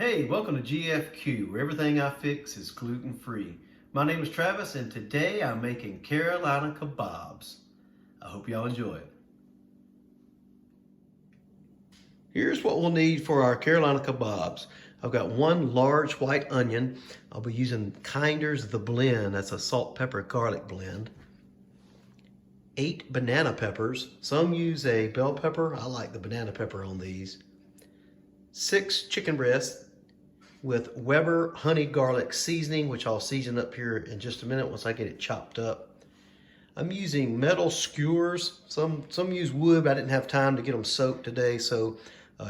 Hey, welcome to GFQ, where everything I fix is gluten-free. My name is Travis, and today I'm making Carolina Kabobs. I hope y'all enjoy it. Here's what we'll need for our Carolina Kabobs. I've got one large white onion. I'll be using Kinder's The Blend. That's a salt, pepper, garlic blend. 8 banana peppers. Some use a bell pepper. I like the banana pepper on these. 6 chicken breasts with Weber honey garlic seasoning, which I'll season up here in just a minute once I get it chopped up. I'm using metal skewers. Some use wood, but I didn't have time to get them soaked today, so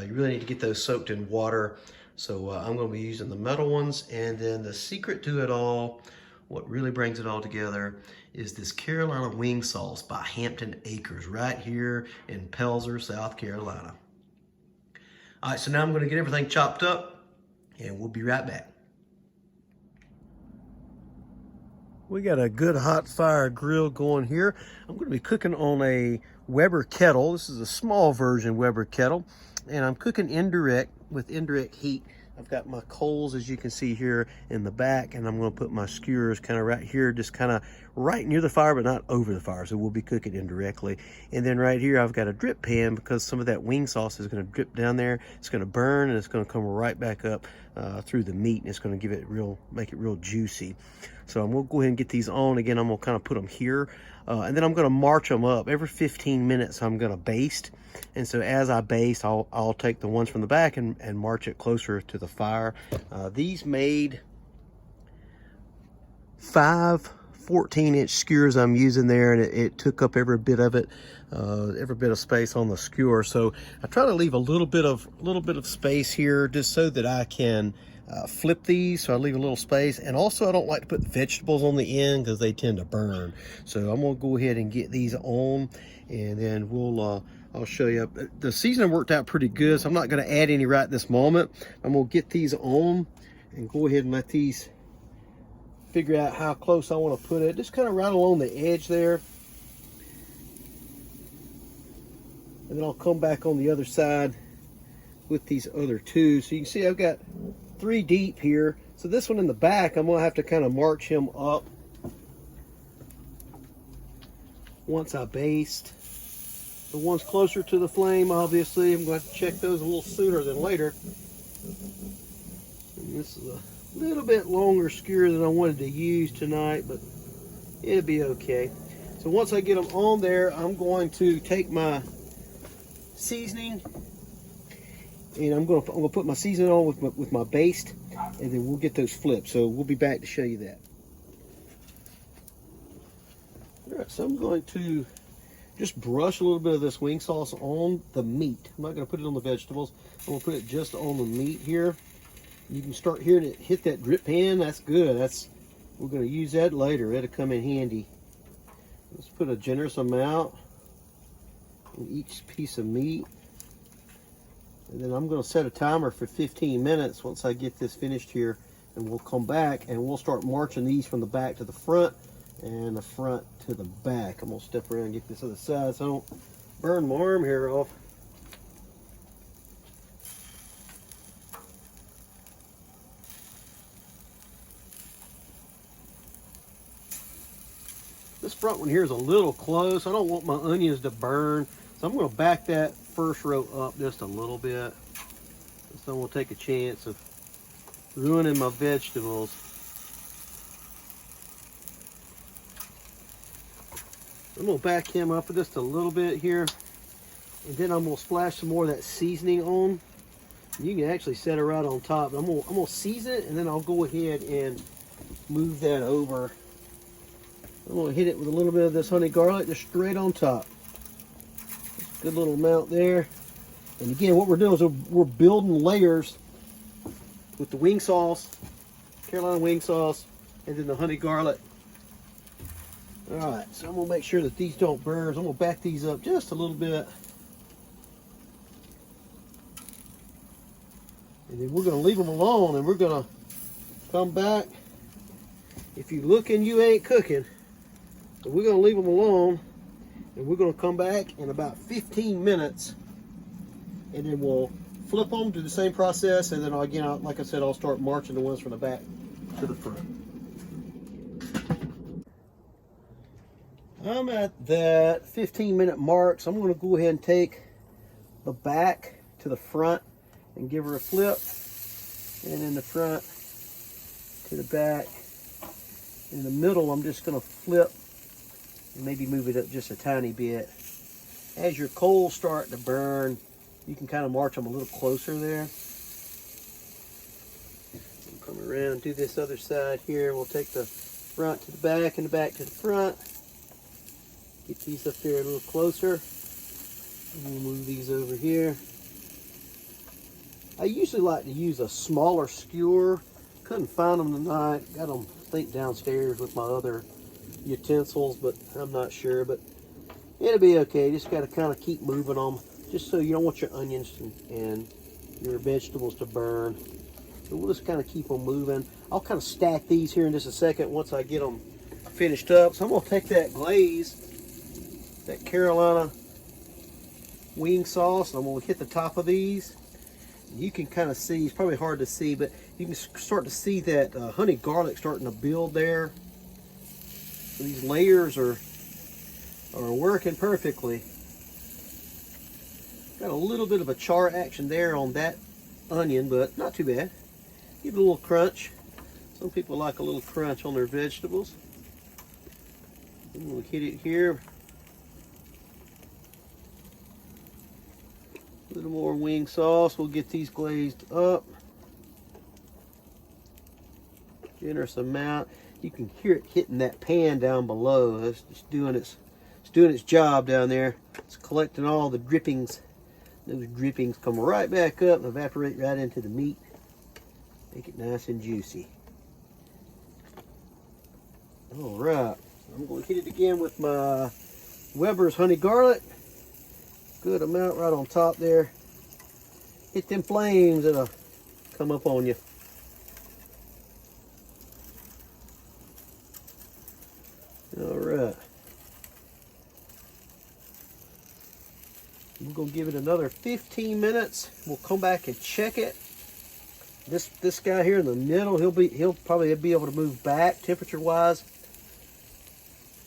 you really need to get those soaked in water. So I'm going to be using the metal ones. And then the secret to it all, what really brings it all together, is this Carolina wing sauce by Hampton Acres right here in Pelzer, South Carolina. All right, so now I'm going to get everything chopped up, and we'll be right back. We got a good hot fire grill going here. I'm going to be cooking on a Weber kettle. This is a small version Weber kettle, and I'm cooking indirect with indirect heat. I've got my coals, as you can see here in the back, and I'm going to put my skewers kind of right here, just kind of right near the fire, but not over the fire. So we'll be cooking indirectly. And then right here, I've got a drip pan because some of that wing sauce is going to drip down there. It's going to burn, and it's going to come right back up through the meat, and it's going to give it make it real juicy. So I'm going to go ahead and get these on. Again, I'm going to kind of put them here. And then I'm going to march them up. Every 15 minutes, I'm going to baste. And so as I baste, I'll take the ones from the back and march it closer to the fire. These made 5 14-inch skewers I'm using there, and it took up every bit of it, every bit of space on the skewer. So I try to leave a little bit of space here just so that I can flip these, so I leave a little space. And also I don't like to put vegetables on the end because they tend to burn. So I'm gonna go ahead and get these on, and then I'll show you. The seasoning worked out pretty good, so I'm not gonna add any right this moment. I'm gonna get these on and go ahead and let these figure out how close I want to put it. Just kind of right along the edge there. And then I'll come back on the other side with these other 2. So you can see I've got 3 deep here. So this one in the back, I'm going to have to kind of march him up once I baste. The ones closer to the flame, obviously, I'm going to have to check those a little sooner than later. And this is a little bit longer skewer than I wanted to use tonight, but it'll be okay. So once I get them on there, I'm going to take my seasoning, and I'm going to put my seasoning on with my baste, and then we'll get those flipped. So we'll be back to show you that. All right, so I'm going to just brush a little bit of this wing sauce on the meat. I'm not going to put it on the vegetables. I'm going to put it just on the meat here. You can start hearing it hit that drip pan. That's good. We're going to use that later. It'll come in handy. Let's put a generous amount in each piece of meat. And then I'm going to set a timer for 15 minutes once I get this finished here. And we'll come back and we'll start marching these from the back to the front and the front to the back. I'm going to step around and get this other side so I don't burn my arm hair off. This front one here is a little close. I don't want my onions to burn. So I'm going to back that first row up just a little bit. So I'm going to take a chance of ruining my vegetables. I'm going to back him up just a little bit here. And then I'm going to splash some more of that seasoning on. You can actually set it right on top. I'm going to season it, and then I'll go ahead and move that over. I'm going to hit it with a little bit of this honey garlic just straight on top. Good little amount there. And again, what we're doing is we're building layers with the wing sauce, Carolina wing sauce, and then the honey garlic. All right, so I'm going to make sure that these don't burn. So I'm going to back these up just a little bit. And then we're going to leave them alone, and we're going to come back. If you looking, you ain't cooking. So we're going to leave them alone, and we're going to come back in about 15 minutes, and then we'll flip them, do the same process, and then again, like I said, I'll start marching the ones from the back to the front. I'm at that 15-minute mark, so I'm going to go ahead and take the back to the front and give her a flip, and in the front to the back. In the middle, I'm just going to flip and maybe move it up just a tiny bit. As your coals start to burn, you can kind of march them a little closer there. Come around, do this other side here. We'll take the front to the back and the back to the front. Get these up there a little closer. And we'll move these over here. I usually like to use a smaller skewer. Couldn't find them tonight. Got them, I think, downstairs with my other utensils, but I'm not sure. But it'll be okay. Just got to kind of keep moving them, just so you don't want your onions and your vegetables to burn. So we'll just kind of keep them moving. I'll kind of stack these here in just a second once I get them finished up. So I'm going to take that glaze, that Carolina wing sauce, and I'm going to hit the top of these. You can kind of see, it's probably hard to see, but you can start to see that honey garlic starting to build there. So these layers are working perfectly. Got a little bit of a char action there on that onion, but not too bad. Give it a little crunch. Some people like a little crunch on their vegetables. And we'll hit it here. A little more wing sauce. We'll get these glazed up. Generous amount. You can hear it hitting that pan down below. It's just doing its job down there. It's collecting all the drippings. Those drippings come right back up and evaporate right into the meat. Make it nice and juicy. All right. I'm going to hit it again with my Weber's honey garlic. Good amount right on top there. Hit them flames, it'll come up on you. All right. We're going to give it another 15 minutes. We'll come back and check it. This guy here in the middle, he'll probably be able to move back temperature-wise.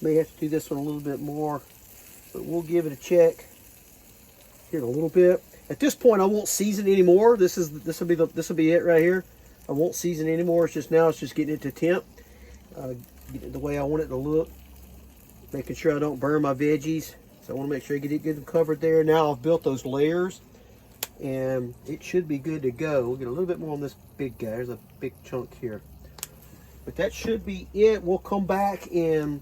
May have to do this one a little bit more, but we'll give it a check here in a little bit. At this point, I won't season anymore. This will be it right here. I won't season anymore. It's just getting it to temp, get it the way I want it to look. Making sure I don't burn my veggies. So I want to make sure I get it good and covered there. Now I've built those layers, and it should be good to go. We'll get a little bit more on this big guy. There's a big chunk here, but that should be it. We'll come back and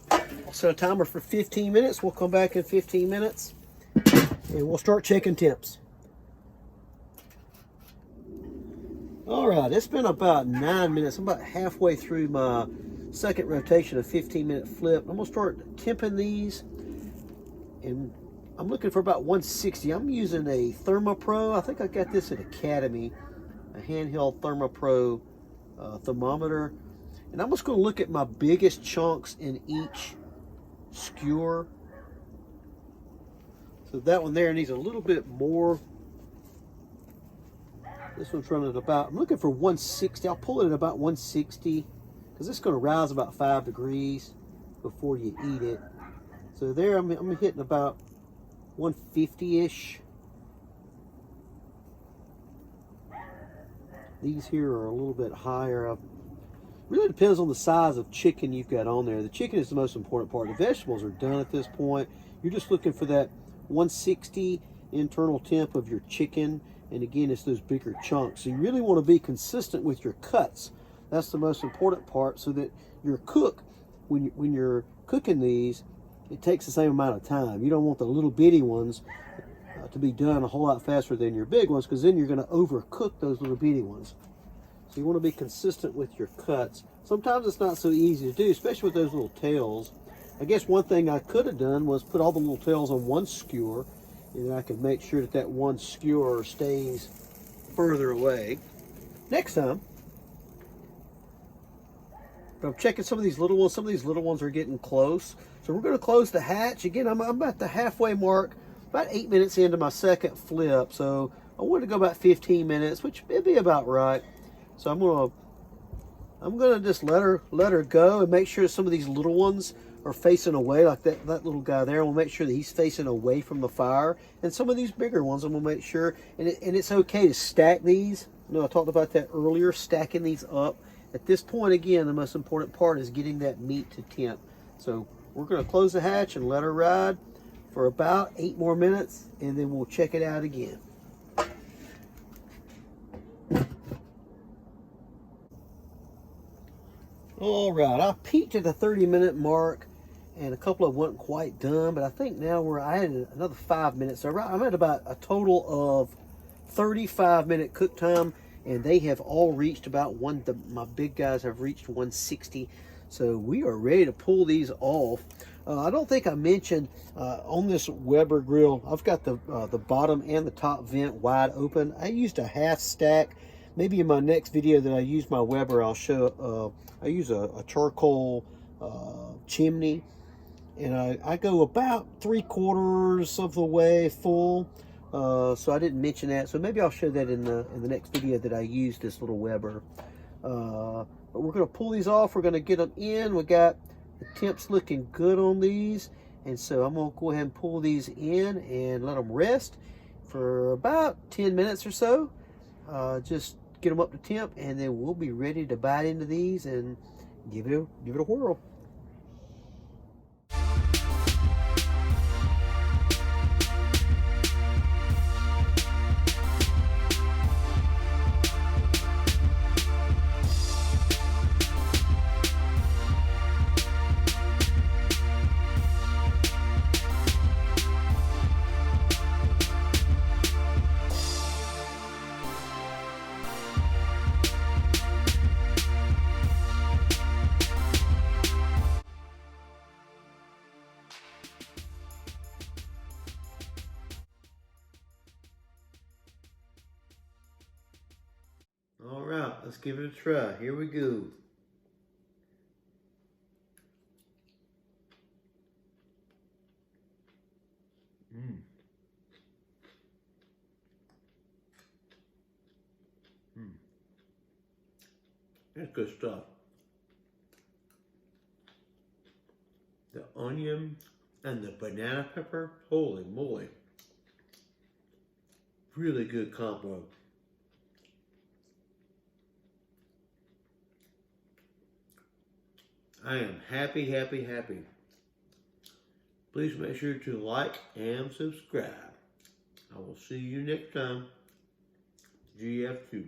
I'll set a timer for 15 minutes. We'll come back in 15 minutes. And we'll start checking temps. All right, it's been about 9 minutes. I'm about halfway through my second rotation of 15-minute flip. I'm gonna start temping these, and I'm looking for about 160. I'm using a ThermoPro. I think I got this at Academy, a handheld ThermoPro thermometer. And I'm just gonna look at my biggest chunks in each skewer. So that one there needs a little bit more. This one's running about, I'm looking for 160. I'll pull it at about 160 because it's going to rise about 5 degrees before you eat it. So there I'm hitting about 150-ish. These here are a little bit higher. Really depends on the size of chicken you've got on there. The chicken is the most important part. The vegetables are done at this point. You're just looking for that 160 internal temp of your chicken, and again, it's those bigger chunks. So you really want to be consistent with your cuts. That's the most important part, so that your cook, when you're cooking these, it takes the same amount of time. You don't want the little bitty ones to be done a whole lot faster than your big ones, because then you're going to overcook those little bitty ones. So you want to be consistent with your cuts. Sometimes it's not so easy to do, especially with those little tails. I guess one thing I could have done was put all the little tails on one skewer, and I could make sure that that one skewer stays further away. Next time, but I'm checking some of these little ones. Some of these little ones are getting close. So we're going to close the hatch. Again, I'm at the halfway mark, about 8 minutes into my second flip. So I wanted to go about 15 minutes, which would be about right. So I'm gonna just let her go and make sure some of these little ones are facing away, like that little guy there. We'll make sure that he's facing away from the fire. And some of these bigger ones, I'm gonna make sure. And it's okay to stack these. You know, I talked about that earlier, stacking these up. At this point, again, the most important part is getting that meat to temp. So we're gonna close the hatch and let her ride for about 8 more minutes, and then we'll check it out again. All right, I peeked at the 30-minute mark, and a couple of them wasn't quite done, but I think now I had another 5 minutes. So I'm at about a total of 35-minute cook time, and they have all reached about my big guys have reached 160. So we are ready to pull these off. I don't think I mentioned on this Weber grill, I've got the bottom and the top vent wide open. I used a half stack. Maybe in my next video that I use my Weber, I'll show, I use a charcoal chimney, and I go about 3/4 of the way full. So I didn't mention that. So maybe I'll show that in the next video that I use this little Weber. But we're gonna pull these off. We're gonna get them in. We got the temps looking good on these. And so I'm gonna go ahead and pull these in and let them rest for about 10 minutes or so. Just get them up to temp, and then we'll be ready to bite into these and give it a whirl. All right, let's give it a try. Here we go. That's good stuff. The onion and the banana pepper, holy moly. Really good combo. I am happy, happy, happy. Please make sure to like and subscribe. I will see you next time. GF2.